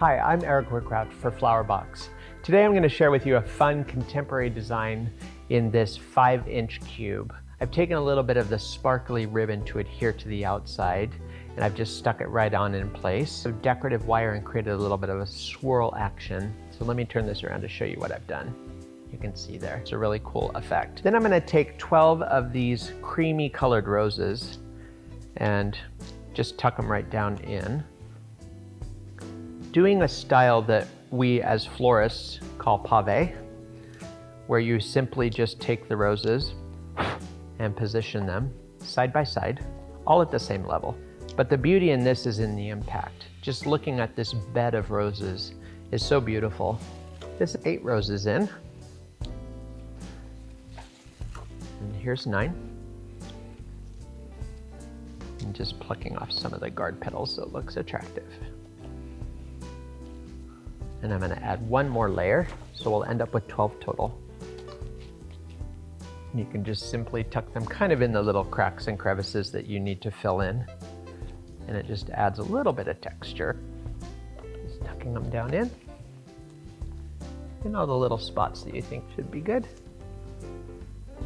Hi, I'm Eric Woodcraft for FlowerBox. Today I'm going to share with you a fun contemporary design in this 5-inch cube. I've taken a little bit of the sparkly ribbon to adhere to the outside, and I've just stuck it right on in place. So decorative wire and created a little bit of a swirl action. So let me turn this around to show you what I've done. You can see there, it's a really cool effect. Then I'm going to take 12 of these creamy colored roses and just tuck them right down in. Doing a style that we as florists call Pavé, where you simply just take the roses and position them side by side, all at the same level. But the beauty in this is in the impact. Just looking at this bed of roses is so beautiful. This is 8 roses in, and here's 9. And just plucking off some of the guard petals so it looks attractive. And I'm going to add one more layer, so we'll end up with 12 total. You can just simply tuck them kind of in the little cracks and crevices that you need to fill in. And it just adds a little bit of texture. Just tucking them down in. And all the little spots that you think should be good.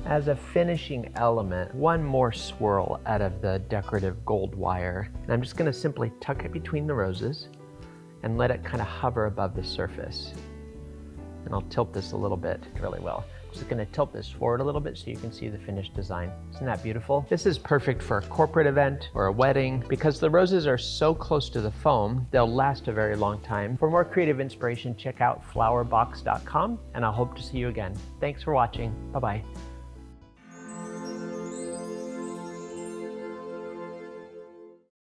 As a finishing element, one more swirl out of the decorative gold wire. And I'm just going to simply tuck it between the roses and let it kind of hover above the surface. And I'll tilt this a little bit really well. I'm just going to tilt this forward a little bit so you can see the finished design. Isn't that beautiful? This is perfect for a corporate event or a wedding because the roses are so close to the foam, they'll last a very long time. For more creative inspiration, check out flowerbox.com, and I'll hope to see you again. Thanks for watching. Bye-bye.